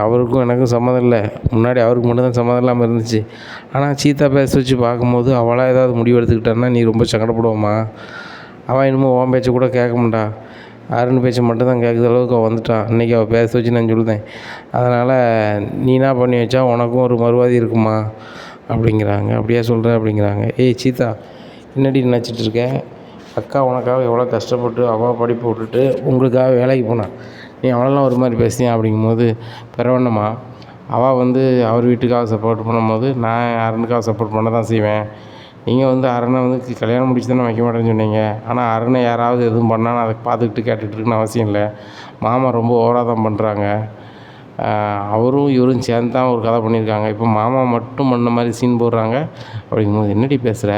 அவருக்கும் எனக்கும் சம்மதம் இல்லை, முன்னாடி அவருக்கு மட்டும்தான் சம்மதம் இல்லாமல் இருந்துச்சு, ஆனால் சீதா பேச வச்சு பார்க்கும்போது அவளாக ஏதாவது முடிவு எடுத்துக்கிட்டான்னா நீ ரொம்ப சங்கடப்படுவோம்மா, அவள் இன்னமும் உன் பேச்சை கூட கேட்க மாட்டா, அருண் பேச்சை மட்டும்தான் கேட்குற அளவுக்கு அவள் வந்துட்டான், இன்றைக்கி அவள் பேச வச்சு நான் சொல்லுதேன், அதனால் நீ என்ன பண்ணி வச்சா உனக்கும் ஒரு மறுவாதி இருக்குமா அப்படிங்கிறாங்க. அப்படியா சொல்கிற அப்படிங்கிறாங்க. சீதா என்னடி நினச்சிட்டு இருக்க, அக்கா உனக்காக எவ்வளோ கஷ்டப்பட்டு அவள் படிப்பு விட்டுட்டு உங்களுக்காக வேலைக்கு போனான், நீ அவளெல்லாம் ஒரு மாதிரி பேசுனியா அப்படிங்கும்போது, பரவாயில்லம்மா அவள் அவர் வீட்டுக்காக சப்போர்ட் பண்ணும்போது நான் அருணுக்காக சப்போர்ட் பண்ண தான் செய்வேன், நீங்கள் அருணை கல்யாணம் முடிச்சு தானே வைக்க மாட்டேன்னு சொன்னீங்க, ஆனால் அருணை யாராவது எதுவும் பண்ணாலும் அதை பார்த்துக்கிட்டு கேட்டுட்டு இருக்குன்னு அவசியம் இல்லை, மாமா ரொம்ப ஓவராக தான் பண்ணுறாங்க, அவரும் இவரும் சேர்ந்து தான் ஒரு கதை பண்ணியிருக்காங்க, இப்போ மாமா மட்டும் பண்ண மாதிரி சீன் போடுறாங்க அப்படிங்கும்போது, என்னடி பேசுகிற,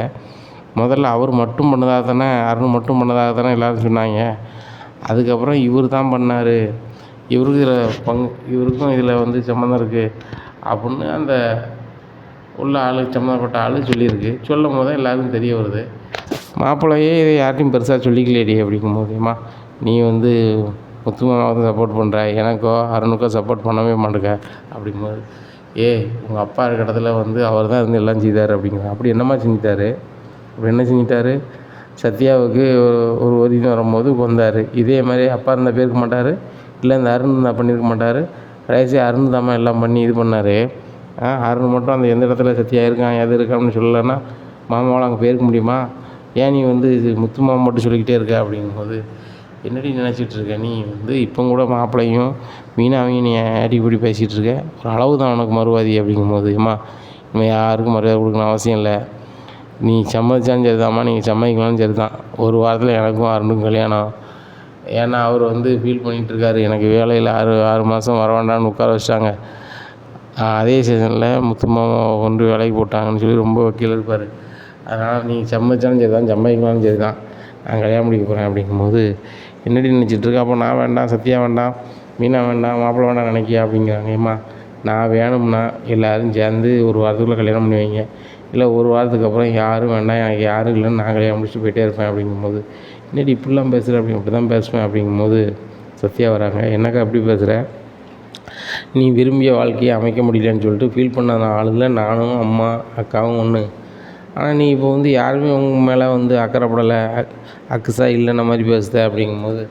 முதல்ல அவர் மட்டும் பண்ணதாக தானே, அருண் மட்டும் பண்ணதாக தானே எல்லோரும் சொன்னாங்க, அதுக்கப்புறம் இவர் தான் பண்ணார், இவருக்கும் இதில் சம்மந்தம் இருக்குது அப்படின்னு அந்த உள்ள ஆளுக்கு சம்மந்தப்பட்ட ஆளு சொல்லியிருக்கு, சொல்லும் போது எல்லாருக்கும் தெரிய வருது, மாப்பிள்ளையே இதை யார்ட்டையும் பெருசாக சொல்லிக்கலையடி அப்படிங்கும்போது, அம்மா நீ முத்து மாமாவுக்கு சப்போர்ட் பண்ணுற, எனக்கோ அருணுக்கோ சப்போர்ட் பண்ணவே மாட்டேங்க அப்படிங்கும்போது, உங்கள் அப்பா இருக்கிற இடத்துல அவர் தான் எல்லாம் செய்தார் அப்படிங்கிறாங்க. அப்படி என்னம்மா செஞ்சிட்டாரு, அப்படி என்ன செஞ்சிட்டாரு, சத்யாவுக்கு ஒரு ஒதின்னு வரும்போது வந்தார், இதே மாதிரி அப்பா இருந்தால் போயிருக்க மாட்டார், இல்லை இந்த அருண் இருந்தால் பண்ணியிருக்க மாட்டார், கடைசியாக அருண் தாம்மா எல்லாம் பண்ணி இது பண்ணார், அருண் மட்டும் அந்த எந்த இடத்துல சத்யா இருக்கான் எது இருக்கான்னு சொல்லலைன்னா மாமாவால் அங்கே போயிருக்க முடியுமா, ஏன் நீ இது முத்து மாமா மட்டும் சொல்லிக்கிட்டே இருக்க அப்படிங்கும்போது, என்னடி நினச்சிட்டு இருக்க நீ இப்போ கூட மாப்பிள்ளையும் மீனாவையும் நீ அடிப்படி பேசிகிட்டு இருக்க, ஒரு அளவு தான் உனக்கு மறுவாதி அப்படிங்கும்போது, அம்மா இனிமேல் யாருக்கும் மரியாதை கொடுக்கணும் அவசியம் இல்லை, நீ சம்மதிச்சாலும் சரிதாம்மா, நீங்கள் சம்மதிக்கலாம்னு சரி தான், ஒரு வாரத்தில் எனக்கும் அருணுக்கும் கல்யாணம், ஏன்னா அவர் ஃபீல் பண்ணிகிட்ருக்காரு, எனக்கு வேலையில் 6 மாதம் வர வேண்டாம்னு உட்கார வச்சிட்டாங்க, அதே சீசனில் முத்து மாமா கொண்டு வேலைக்கு போட்டாங்கன்னு சொல்லி ரொம்ப வக்கீல் இருப்பார், அதனால் நீங்கள் சம்மதிச்சாலும் சரி தான், சம்மதிக்கலாம்னு சரி தான், நான் கல்யாணம் முடிக்க போகிறேன் அப்படிங்கும்போது, என்னடி நினச்சிட்ருக்க, அப்போ நான் வேண்டாம், சத்யா வேண்டாம், மீனா வேண்டாம், மாப்பிள்ளை வேண்டாம் நினைக்கியா அப்படிங்கிறாங்க. ஏம்மா நான் வேணும்னா எல்லோரும் சேர்ந்து ஒரு வாரத்துக்குள்ளே கல்யாணம் பண்ணி வைங்க, இல்லை ஒரு வாரத்துக்கு அப்புறம் யாரும் வேண்டாம், எனக்கு யாரும் இல்லைன்னு நான் கல்யாணம் முடிச்சுட்டு போயிட்டே இருப்பேன் அப்படிங்கும்போது, என்னடி இப்படிலாம் பேசுகிற அப்படி தான் பேசுவேன் அப்படிங்கும்போது சத்யா வராங்க. என்னக்கா அப்படி பேசுகிற, நீ விரும்பிய வாழ்க்கையை அமைக்க முடியலன்னு சொல்லிட்டு ஃபீல் பண்ண ஆளுல நானும் அம்மா அக்காவும் ஒன்று, ஆனால் நீ இப்போ யாருமே உங்க மேலே அக்கறைப்படலை, அக்குசா இல்லைன்ன மாதிரி பேசுத அப்படிங்கும்போது,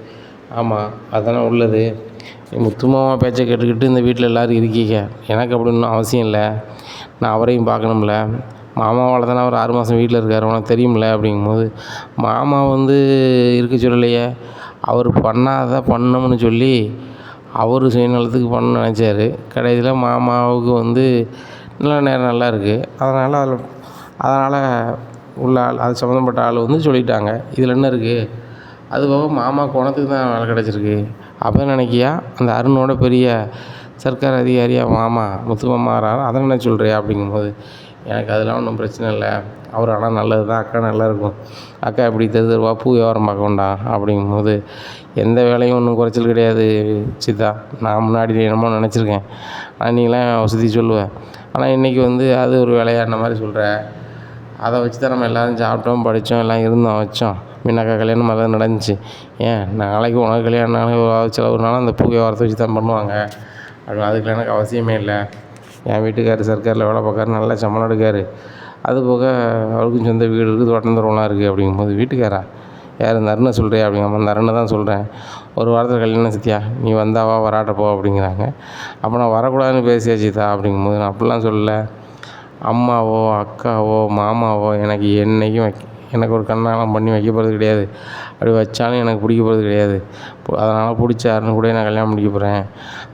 ஆமாம் அதெல்லாம் உள்ளது, நீ முத்து மாமா பேச்சை கேட்டுக்கிட்டு இந்த வீட்டில் எல்லோரும் இருக்கீங்க, எனக்கு அப்படி ஒன்றும் அவசியம் இல்லை, நான் அவரையும் பார்க்கணும்ல, மாமாவால் தானே அவர் 6 மாதம் வீட்டில் இருக்கார், உனக்கு தெரியும்ல அப்படிங்கும்போது, மாமா வந்து இருக்க சொல்லலையே, அவர் பண்ணாத பண்ணணும்னு சொல்லி அவர் சுயநலத்துக்கு பண்ணணும்னு நினச்சாரு. கடைசியில் மாமாவுக்கு வந்து நல்ல நேரம் நல்லா இருக்குது, அதனால் உள்ள ஆள், அது சம்மந்தப்பட்ட ஆள் வந்து சொல்லிட்டாங்க. இதில் என்ன இருக்குது? அதுபோக மாமா குணத்துக்கு தான் வேலை கிடச்சிருக்கு. அப்போ நினைக்கியா அந்த அருணோட பெரிய சர்க்கார் அதிகாரியாக மாமா முத்து மாமா வராரு, அதை என்ன சொல்கிறியா அப்படிங்கும்போது, எனக்கு அதெல்லாம் ஒன்றும் பிரச்சனை இல்லை, அவர் ஆனால் நல்லது தான், அக்கா நல்லா இருக்கும், அக்கா எப்படி தெருவா பூ வியாபாரம் பார்க்க வேண்டாம் அப்படிங்கும்போது, எந்த வேலையும் ஒன்றும் குறைச்சல் கிடையாது சித்தா, நான் முன்னாடி என்னமோ நினச்சிருக்கேன், ஆனால் நீங்களாம் வசதி சொல்லுவேன், ஆனால் இன்றைக்கி வந்து அது ஒரு வேலையாடின மாதிரி சொல்கிற, அதை வச்சு தான் நம்ம எல்லோரும் சாப்பிட்டோம், படித்தோம், எல்லாம் இருந்தோம் வச்சோம். மீனாக்கா கல்யாணம் மாதிரி தான் நடந்துச்சு. ஏன் நாளைக்கு உனக்கு கல்யாணம் செலவுனாலும் அந்த பூ வியாபாரத்தை வச்சு தான் பண்ணுவாங்க அப்படி, அதுக்கு எனக்கு அவசியமே இல்லை. என் வீட்டுக்காரர் சர்க்காரில் வேலை பார்க்காரு, நல்லா சம்பளம் எடுக்கார், அதுபோக அவருக்கும் சொந்த வீடு இருக்குது, தோட்டந்தோட்டம்லாம் இருக்குது அப்படிங்கும்போது, வீட்டுக்காரா யார் இந்த அருணை சொல்கிறியா அப்படிங்காம, அந்த அருணை தான் சொல்கிறேன், ஒரு வாரத்தில் கல்யாணம் சித்தியா, நீ வந்தாவா வராட்டப்போ அப்படிங்கிறாங்க. அப்போ நான் வரக்கூடாதுன்னு பேசியாச்சுதா அப்படிங்கும்போது, நான் அப்படிலாம் சொல்லலை, அம்மாவோ அக்காவோ மாமாவோ எனக்கு என்றைக்கும் எனக்கு ஒரு கல்யாணம் பண்ணி வைக்க போகிறது கிடையாது, அப்படி வச்சாலும் எனக்கு பிடிக்க போகிறது கிடையாது, அதனால் பிடிச்ச யாருன்னு கூட நான் கல்யாணம் பண்ணிக்க போகிறேன்.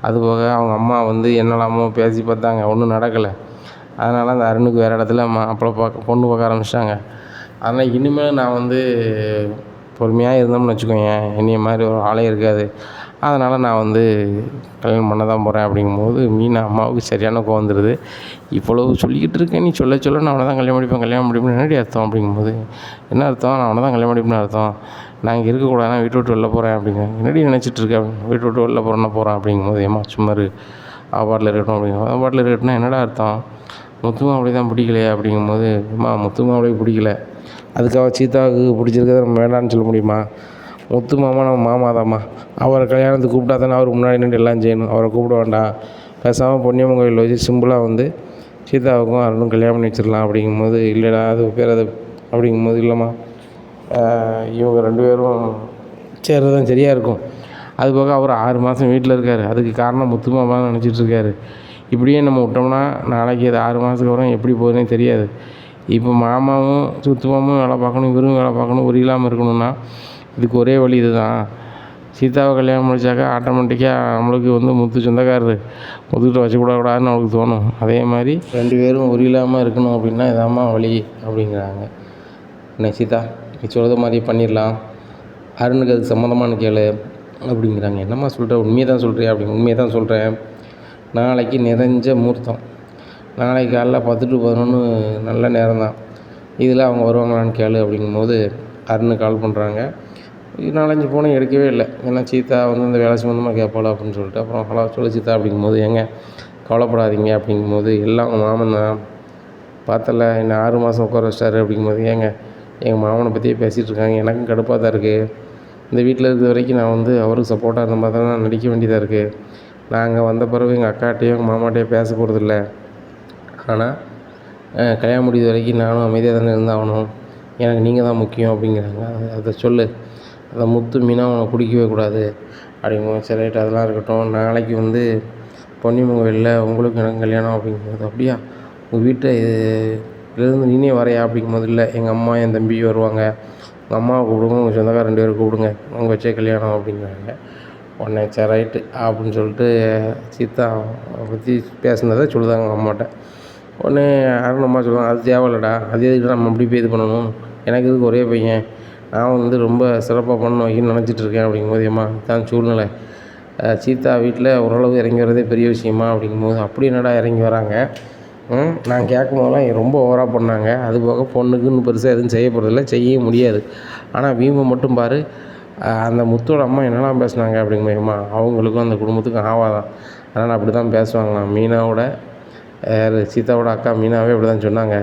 அதுபோக அவங்க அம்மா வந்து என்னெல்லாமோ பேசி பார்த்தாங்க, ஒன்றும் நடக்கலை, அதனால் அந்த அருணுக்கு வேறு இடத்துல மாப்பிள்ளை பொண்ணு பார்க்க ஆரம்பிச்சிட்டாங்க. அதனால் இனிமேல் நான் வந்து பொறுமையாக இருந்தோம்னு வச்சுக்கோங்க, என்னைய மாதிரி ஒரு ஆளே இருக்காது, அதனால் நான் வந்து கல்யாணம் பண்ண தான் போகிறேன் அப்படிங்கும்போது, மீனா அம்மாவுக்கு சரியான கோவம் வந்துடுது. இவ்வளவு சொல்லிக்கிட்டு இருக்கேன், நீ சொல்ல நான் அவனை தான் கல்யாணம் முடிப்பேன் என்னடி அர்த்தம் அப்படிங்கும்போது, என்ன அர்த்தம், நான் அவனை தான் கல்யாணம் முடிப்பேன்னு அர்த்தம், நான் இங்கே இருக்கக்கூடாது, வீட்டை விட்டு வெளில போகிறேன் அப்படிங்க, என்னடி நினச்சிட்டு இருக்கேன், வீட்டை விட்டு வெளில போகிறேன் அப்படிங்கும்போது, ஏம்மா சும்மா பாட்டில் இருக்கட்டும் அப்படிங்க, பாட்டில் இருக்கட்டும்னா என்னடா அர்த்தம், முத்துமா அப்படி தான் பிடிக்கலையே அப்படிங்கும்போது, அம்மா முத்துமா அப்படி பிடிக்கல, அதுக்காக சீதாவுக்கு பிடிச்சிருக்கிறத நம்ம வேண்டான்னு சொல்ல முடியுமா, முத்து மாமா நம்ம மாமா தாம்மா, அவரை கல்யாணத்துக்கு கூப்பிட்டா தானே அவருக்கு முன்னாடி நின்று எல்லாம் செய்யணும், அவரை கூப்பிட வேண்டாம், பேசாமல் பொன்னியம்மன் கோயிலில் வச்சு சிம்பிளாக வந்து சீதாவுக்கும் அருணும் கல்யாணம் பண்ணி வச்சிடலாம் அப்படிங்கும்போது, இல்லைடா அது பேர் அது அப்படிங்கும்போது, இல்லைம்மா இவங்க 2 பேரும் சேர்றது தான் சரியாக இருக்கும், அதுபோக அவர் 6 மாதம் வீட்டில் இருக்கார், அதுக்கு காரணம் முத்து மாமான்னு நினச்சிட்ருக்காரு, இப்படியே நம்ம விட்டோம்னா நாளைக்கு அது 6 மாதத்துக்கு அப்புறம் எப்படி போகுதுன்னே தெரியாது. இப்போ மாமாவும் சுத்தமாகவும் வேலை பார்க்கணும், இவரும் வேலை பார்க்கணும், ஒரு இல்லாமல் இருக்கணும்னா இதுக்கு ஒரே வழி இது தான், சீதாவை கல்யாணம் முடித்தாக்கா ஆட்டோமேட்டிக்காக நம்மளுக்கு வந்து முத்து சொந்தக்காரரு, முத்துக்கிட்ட வச்சுக்கூடாதுன்னு அவளுக்கு தோணும், அதே மாதிரி 2 பேரும் ஒரு இல்லாமல் இருக்கணும் அப்படின்னா இதாம்மா வழி அப்படிங்கிறாங்க. என்ன சீதா நீ சொல்கிறது மாதிரி பண்ணிடலாம், அருணுக்கு அது சம்மந்தமானு கேளு அப்படிங்கிறாங்க. என்னம்மா சொல்கிற, உண்மையை தான் சொல்கிறியா அப்படிங்க, உண்மையை தான் சொல்கிறேன், நாளைக்கு நிறைஞ்ச முகூர்த்தம், நாளைக்கு காலைல 10 to 11 நல்ல நேரம் தான், இதில் அவங்க வருவாங்களான்னு கேளு அப்படிங்கும்போது, அருண் கால் பண்ணுறாங்க, 4-5 ஃபோனை எடுக்கவே இல்லை, ஏன்னா சீதா வந்து அந்த வேலை சம்மந்தமாக கேட்பாளோ அப்படின்னு சொல்லிட்டு, அப்புறம் ஹலோ சொல்லு சீதா அப்படிங்கும்போது, ஏங்க கவலைப்படாதீங்க அப்படிங்கும்போது, எல்லாம் அவங்க மாமன் தான் பார்த்தல என்ன 6 மாதம் உட்கார வச்சிட்டாரு அப்படிங்கும்போது, ஏங்க எங்கள் மாமனை பற்றியே பேசிகிட்டு இருக்காங்க, எனக்கும் கடுப்பாக தான் இருக்குது, இந்த வீட்டில் இருக்கிற வரைக்கும் நான் வந்து அவருக்கு சப்போர்ட்டாக இருந்த மாதிரி தான் நடிக்க வேண்டியதாக இருக்குது, நாங்கள் வந்த பிறகு எங்கள் அக்காட்டையும் எங்கள் மாமாட்டையும் பேச போகிறதில்ல, ஆனால் கல்யாணம் முடிகிற வரைக்கும் நானும் அமைதியாக தானே இருந்தாகணும், எனக்கு நீங்கள் தான் முக்கியம் அப்படிங்கிறாங்க. அதை சொல்லு, அந்த முத்து மீனா உனக்கு பிடிக்கவே கூடாது அப்படிங்கும்போது, சரி ரைட் அதெல்லாம் இருக்கட்டும், நாளைக்கு வந்து பொன்னியம்மன் கோயிலில் உங்களுக்கு எனக்கு கல்யாணம் அப்படிங்கும்போது, அப்படியா உங்கள் வீட்டை இதுலேருந்து நீனே வரையா அப்படிங்கும்போது, இல்லை எங்கள் அம்மா என் தம்பி வருவாங்க, உங்கள் அம்மாவை கூப்பிடுங்க, உங்கள் சொந்தக்கார 2 பேரும் கூப்பிடுங்க, அவங்க வச்சே கல்யாணம் அப்படிங்கிறாங்க. உடனே சரி ரைட்டு அப்படின்னு சொல்லிட்டு சீதா பற்றி பேசுனதை சொல்லுதாங்க அவங்க அம்மாட்ட. உடனே அருண் அம்மா சொல்லுவாங்க, அது தேவையில்லடா, அது எதுக்கு நம்ம அப்படி போய் இது பண்ணணும், எனக்கு இதுக்கு ஒரே பையன், நான் வந்து ரொம்ப சிறப்பாக பண்ண வைக்கணும்னு நினச்சிட்ருக்கேன் அப்படிங்கும்போது, ஏம்மா இதான் சூழ்நிலை, சீதா வீட்டில் ஓரளவு இறங்கி வரதே பெரிய விஷயமா அப்படிங்கும்போது, அப்படி என்னடா இறங்கி வராங்க, நான் கேட்கும் போதெல்லாம் ரொம்ப ஓவராக பண்ணாங்க, அதுபோக பொண்ணுக்குன்னு பெருசாக எதுவும் செய்ய போகிறதில்ல, செய்யவும் முடியாது, ஆனால் வீம்பை மட்டும் பாரு, அந்த முத்தோட அம்மா என்னெல்லாம் பேசுனாங்க அப்படிங்கும்போதுமா, அவங்களுக்கும் அந்த குடும்பத்துக்கும் ஆவாதான், அதனால் அப்படி தான் பேசுவாங்களாம், மீனாவோட சீதாவோட அக்கா மீனாவே அப்படி தான் சொன்னாங்க,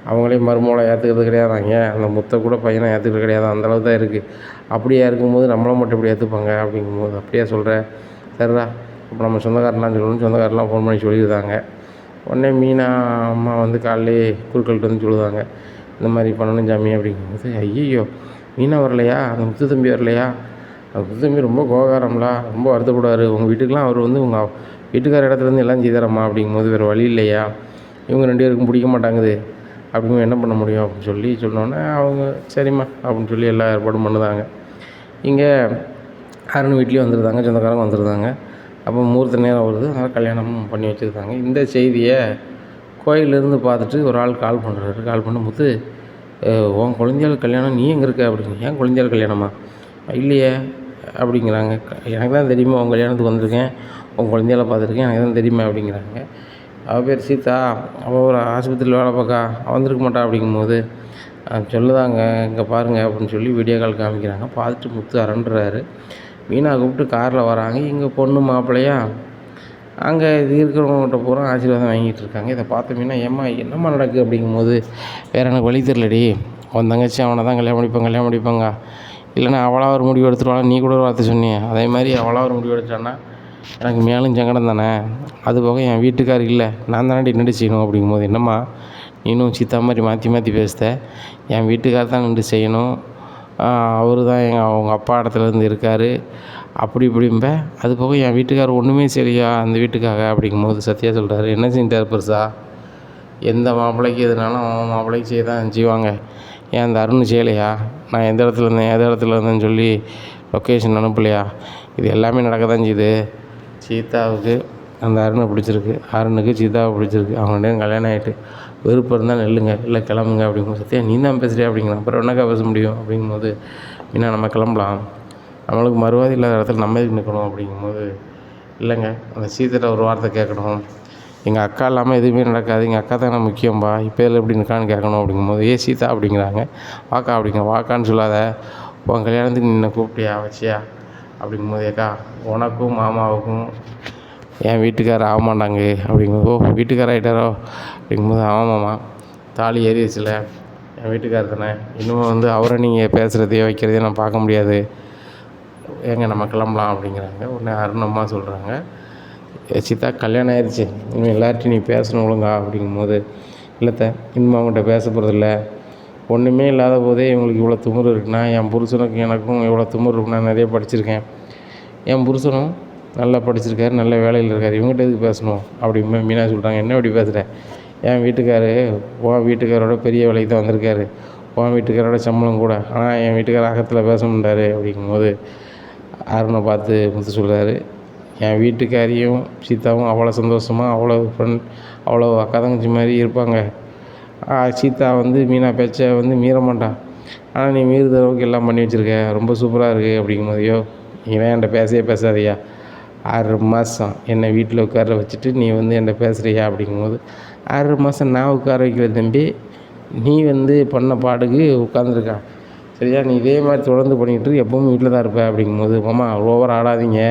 அவங்களே மருமகளை ஏற்றுக்கிறது கிடையாதாங்க, அந்த முத்தை கூட பையனை ஏற்றுக்கிறது கிடையாது, அந்தளவு தான் இருக்குது, அப்படியே இருக்கும்போது நம்மளை மட்டும் இப்படி ஏற்றுப்பாங்க அப்படிங்கும்போது, அப்படியே சொல்கிறேன் சரிடா, இப்போ நம்ம சொந்தக்காரெலாம் சொல்லணும்னு சொந்தக்காரெலாம் ஃபோன் பண்ணி சொல்லியிருந்தாங்க. உடனே மீனா அம்மா வந்து காலையிலே குறுக்கள்கிட்ட வந்து சொல்லுவாங்க, இந்த மாதிரி பண்ணணும் சாமி அப்படிங்கும்போது, ஐயோ மீனா வரலையா, அந்த முத்து தம்பி வரலையா, அந்த முத்து தம்பி ரொம்ப கோகாரம்லா, ரொம்ப வருத்தப்படுவார், உங்கள் வீட்டுக்கெலாம் அவர் வந்து உங்கள் வீட்டுக்கார இடத்துலேருந்து எல்லாம் செய்தாரம்மா அப்படிங்கும்போது, வேறு வழி இல்லையா, இவங்க 2 பேருக்கும் பிடிக்க மாட்டாங்குது, அப்படிங்கும்போது என்ன பண்ண முடியும் அப்படின்னு சொல்லி சொன்னோன்னே அவங்க சரிம்மா அப்படின்னு சொல்லி எல்லா ஏற்பாடும் பண்ணுதாங்க. இங்கே அருண் வீட்லேயும் வந்துருந்தாங்க, சொந்தக்காரங்க வந்துருந்தாங்க. அப்போ முகூர்த்த நேரம் வருது, அதனால் கல்யாணமும் பண்ணி வச்சுருக்காங்க. இந்த செய்தியை கோயிலேருந்து பார்த்துட்டு ஒரு ஆள் கால் பண்ணுறாரு. கால் பண்ணி, முத்து உன் குழந்தையாளுக்கு கல்யாணம், நீ எங்கே இருக்க அப்படின்னு. ஏன் குழந்தையாளுக்கு கல்யாணமா? இல்லையே அப்படிங்கிறாங்க. எனக்கு தான் தெரியுமா உன் கல்யாணத்துக்கு வந்திருக்கேன், உன் குழந்தையால பார்த்துருக்கேன், எனக்கு தான் தெரியுமா அப்படிங்கிறாங்க. அவள் பேர் சீதா, அவள் ஒரு ஆஸ்பத்திரியில் வேலை பார்க்கா, வந்திருக்க மாட்டா அப்படிங்கும்போது சொல்லுதாங்க, இங்கே பாருங்கள் அப்படின்னு சொல்லி வீடியோ கால் காமிக்கிறாங்க. பார்த்துட்டு முத்து அரண்டுறாரு. மீனா கூப்பிட்டு காரில் வராங்க. இங்கே பொண்ணு மாப்பிள்ளையா அங்கே இது இருக்கிறவங்ககிட்ட பூரா ஆசீர்வாதம் வாங்கிட்டு இருக்காங்க. இதை பார்த்த மீனா, ஏம்மா என்னம்மா நடக்குது அப்படிங்கும்போது, வேறு எனக்கு வழி தெரிலடி, அவன் தங்கச்சி அவனை தான் கல்யாணம் முடிப்பாங்க, இல்லைன்னா அவளாக ஒரு முடிவு எடுத்துருவாங்க, நீ கூட ஒரு வார்த்தை சொன்னியே, அதே மாதிரி அவளாக ஒரு முடிவு எடுத்தான்னா எனக்கு மேலும் சங்கடம் தானே, அது போக என் வீட்டுக்கார் இல்லை, நான் தானே நின்று செய்யணும் அப்படிங்கும்போது, என்னம்மா நீனும் சீத்தா மாதிரி மாற்றி மாற்றி பேசுத, என் வீட்டுக்கார் தான் நின்று செய்யணும், அவர் தான் அவங்க அப்பா இடத்துலேருந்து இருக்கார் அப்படி இப்படிம்ப, அது போக என் வீட்டுக்கார் ஒன்றுமே சரியா அந்த வீட்டுக்காக அப்படிங்கும்போது சத்யா சொல்கிறாரு, என்ன செஞ்சார் பெருசா, எந்த மாப்பிள்ளைக்கு எதுனாலும் அவன் மாப்பிள்ளைக்கு செய்ய தான் செய்வாங்க, ஏன் அந்த அருண் செய்யலையா, நான் எந்த இடத்துல இருந்தேன்னு சொல்லி லொக்கேஷன் அனுப்பலையா, இது எல்லாமே நடக்க தான் செய்யுது, சீதாவுக்கு அந்த அருணை பிடிச்சிருக்கு, அருணுக்கு சீதாவை பிடிச்சிருக்கு, அவங்க கல்யாணம் ஆகிட்டு விருப்பம் இருந்தால் நெல்லுங்க, இல்லை கிளம்புங்க அப்படிங்கும்போது, சத்யா நீ தான் பேசுகிறியா அப்படிங்கிறான். அப்புறம் என்னக்கா பேச முடியும் அப்படிங்கும்போது, மீனா நம்ம கிளம்பலாம், நம்மளுக்கு மறுவாதி இல்லாத இடத்துல நம்ம எதுக்கு நிற்கணும் அப்படிங்கும்போது, இல்லைங்க அந்த சீதையிட்ட ஒரு வார்த்தை கேட்கணும், எங்கள் அக்கா இல்லாமல் எதுவுமே நடக்காது, எங்கள் அக்கா தானே முக்கியம்பா, இப்போ இதில் எப்படி நிற்கான்னு கேட்கணும் அப்படிங்கும்போது, சீதா அப்படிங்கிறாங்க. வாக்கா அப்படிங்க, வாக்கான்னு சொல்லாத, உன் கல்யாணத்துக்கு நின்ன கூப்பிட்டியா வச்சியா அப்படிங்கும்போது, ஏக்கா உனக்கும் மாமாவுக்கும் என் வீட்டுக்காரர் ஆக மாட்டாங்க அப்படிங்கும்போது, ஓ வீட்டுக்காரர் ஆகிட்டாரோ அப்படிங்கும்போது, ஆமாம்மா தாலி ஏறிடுச்சுல, என் வீட்டுக்காரர் தானே, இன்னும் அவரை நீங்கள் பேசுகிறதையோ வைக்கிறதையோ நான் பார்க்க முடியாது, ஏங்க நம்ம கிளம்பலாம் அப்படிங்கிறாங்க. உடனே அருணம்மா சொல்கிறாங்க, சீதா கல்யாணம் ஆயிடுச்சு, இன்னும் எல்லார்ட்டையும் நீ பேசணும் ஒழுங்கா அப்படிங்கும்போது, இல்லைத்த இன்னும் அவங்கள்ட்ட பேச போகிறதில்ல, ஒன்றுமே இல்லாத போதே இவங்களுக்கு இவ்வளோ திமிரு இருக்குன்னா, என் புருஷனுக்கும் எனக்கும் இவ்வளோ திமிரு இருக்குன்னா, நிறைய படிச்சிருக்கேன், என் புருஷனும் நல்லா படிச்சிருக்காரு, நல்ல வேலையில் இருக்கார், இவங்ககிட்ட எதுக்கு பேசணும் அப்படிங்கும்போது மீனா சொல்கிறாங்க, என்ன இப்படி பேசுகிறேன், என் வீட்டுக்காரோட பெரிய வேலைக்கு தான் வந்திருக்காரு, உன் வீட்டுக்காரோட சம்பளம் கூட, ஆனால் என் வீட்டுக்காரர் அகத்தில் பேச மாட்டார் அப்படிங்கும்போது, அருணை பார்த்து முத்து சொல்கிறாரு, என் வீட்டுக்காரியும் சீதாவும் அவ்வளோ சந்தோஷமாக அவ்வளோ அக்கா தங்கச்சி மாதிரி இருப்பாங்க, சீதா மீனா பேச்சை மீற மாட்டான், ஆனால் நீ மீறுத அளவுக்கு எல்லாம் பண்ணி வச்சுருக்க, ரொம்ப சூப்பராக இருக்குது அப்படிங்கும்போது, ஐயோ நீலாம் என்கிட்ட பேசாதையா, 6 மாதம் என்னை வீட்டில் உட்கார வச்சுட்டு நீ என்கிட்ட பேசுகிறியா அப்படிங்கும்போது, 6 மாதம் நான் உட்கார வைக்கிற தம்பி, நீ பண்ண பாடுக்கு உட்காந்துருக்கான், சரியா, நீ இதே மாதிரி தொடர்ந்து பண்ணிக்கிட்டு எப்பவும் வீட்டில் தான் இருப்ப அப்படிங்கும்போது, மாமா ஓவர் ஆடாதீங்க,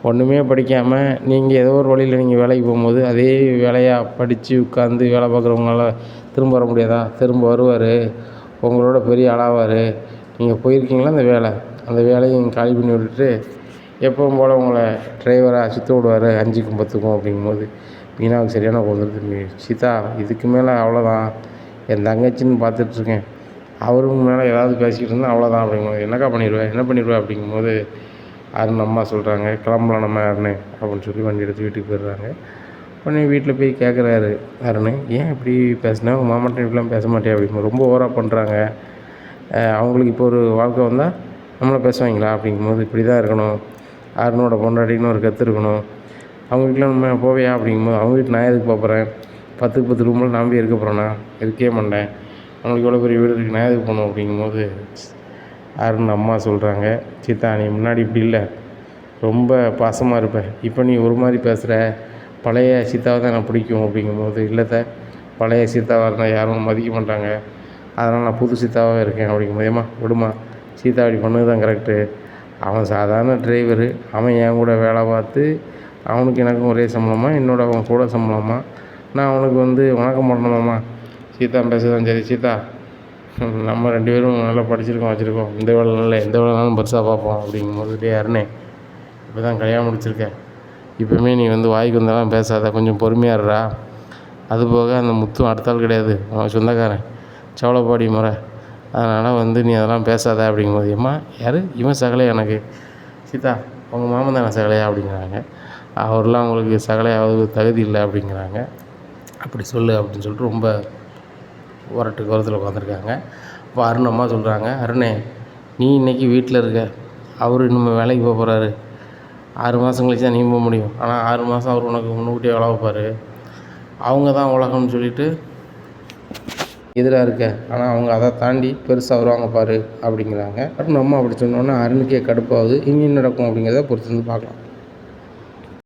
ஒன்றுமே படிக்காமல் நீங்கள் ஏதோ ஒரு வழியில் நீங்கள் வேலைக்கு போகும்போது அதே வேலையாக படித்து உட்காந்து வேலை பார்க்குறவங்களால திரும்ப வர முடியாதா, திரும்ப வருவார், உங்களோட பெரிய ஆளாவார், நீங்கள் போயிருக்கீங்களா அந்த வேலையை நீங்கள் காலி பண்ணி விட்டுட்டு எப்பவும் போல் உங்களை டிரைவராக சுற்ற விடுவார் 5க்கும் 10க்கும் அப்படிங்கும்போது, மீனாவுக்கு சரியான கொடுத்துருக்கு, சீதா இதுக்கு மேலே அவ்வளோதான், என் தங்கச்சின்னு பார்த்துட்ருக்கேன், அவருக்கு மேலே ஏதாவது பேசிக்கிட்டு இருந்தால் அவ்வளோதான் அப்படிங்கும்போது, என்ன பண்ணிடுவேன் அப்படிங்கும்போது, அருண் அம்மா சொல்கிறாங்க, கிளம்பலாம் நம்ம அருண் அப்படின்னு சொல்லி வண்டி எடுத்து வீட்டுக்கு போயிடுறாங்க. உடனே வீட்டில் போய் கேட்குறாரு அருண், ஏன் இப்படி பேசினா உங்கள் மாமாட்ட இப்படிலாம் பேச மாட்டேன் அப்படிங்கும்போது, ரொம்ப ஓவராக பண்ணுறாங்க, அவங்களுக்கு இப்போ ஒரு வாழ்க்கை வந்தால் நம்மளை பேசுவாங்களா அப்படிங்கும்போது, இப்படி தான் இருக்கணும், அருணோட பொண்டாட்டின்னு ஒரு கற்று இருக்கணும், அவங்க வீட்டில் நம்ம போவியா அப்படிங்கும்போது, அவங்க வீட்டு நான் எதுக்கு போகிறேன், 10க்கு 10 ரூமில் நான் போய் இருக்க போகிறேன்னா, இருக்கவே மாட்டேன், அவங்களுக்கு இவ்வளோ பெரிய வீடு இருக்குது, நான் எதுக்கு போகணும் அப்படிங்கும்போது, அருண் அம்மா சொல்கிறாங்க, சீதா நீ முன்னாடி இப்படி இல்லை, ரொம்ப பாசமாக இருப்பேன், இப்போ நீ ஒரு மாதிரி பேசுகிற, பழைய சீதாவை தான் எனக்கு பிடிக்கும் அப்படிங்கும்போது, இல்லைத்த பழைய சீதாவாக இருந்தால் யாரும் மதிக்க மாட்டாங்க, அதனால் நான் புது சீதாவாகவே இருக்கேன் அப்படிங்கும்போது, ஏம்மா விடுமா, சீதா அப்படி பண்ணது தான் கரெக்டு, அவன் சாதாரண டிரைவரு, அவன் என் கூட வேலை பார்த்து அவனுக்கு எனக்கும் ஒரே சம்பளமா, என்னோட அவன் கூட சம்பளமா, நான் அவனுக்கு வணக்கம் பண்ணணுமாம்மா, சீதா பேசுதான் சரி, சீதா நம்ம 2 பேரும் நல்லா வச்சுருக்கோம், இந்த வேலைனால எந்த வேலைனாலும் பெருசாக பார்ப்போம் அப்படிங்கும்போது, டே அருணே இப்போ தான் கல்யாணம் முடிச்சிருக்கேன், இப்போவுமே நீ வாய்க்கு வந்தாலும் பேசாத, கொஞ்சம் பொறுமையாக இருடா, அதுபோக அந்த முத்தும் அடுத்த ஆள் கிடையாது, அவன் சொந்தக்காரன் சவளப்பாடி முறை, அதனால் நீ அதெல்லாம் பேசாத அப்படிங்கும்போது, ஏம்மா யார் இவன் சகலையா எனக்கு, சீதா உங்கள் மாமன் தானே சகலையா அப்படிங்கிறாங்க, அவர்லாம் அவங்களுக்கு சகலையாவது தகுதி இல்லை அப்படிங்கிறாங்க, அப்படி சொல்லு அப்படின்னு சொல்லிட்டு ரொம்ப வரட்டுக்கு ஓரத்தில் உட்காந்துருக்காங்க. அப்போ அருண் அம்மா சொல்கிறாங்க, அருணே நீ இன்றைக்கி வீட்டில் இருக்க, அவர் இன்னும் வேலைக்கு போக போகிறாரு. 6 மாதம் கழிச்சு தான் நீ போக முடியும். ஆனால் 6 மாதம் அவர் உனக்கு முன்னுக்கூட்டியே வேலை வைப்பார். அவங்க தான் உலகம்னு சொல்லிட்டு எதிராக இருக்க, ஆனால் அவங்க அதை தாண்டி பெருசாக வருவாங்க பாரு அப்படிங்கிறாங்க. அருண் அம்மா அப்படி சொன்னோன்னே அருணுக்கே கடுப்பாகுது. இனி என்ன நடக்கும் அப்படிங்கிறத பொறுத்து வந்து பார்க்கலாம்.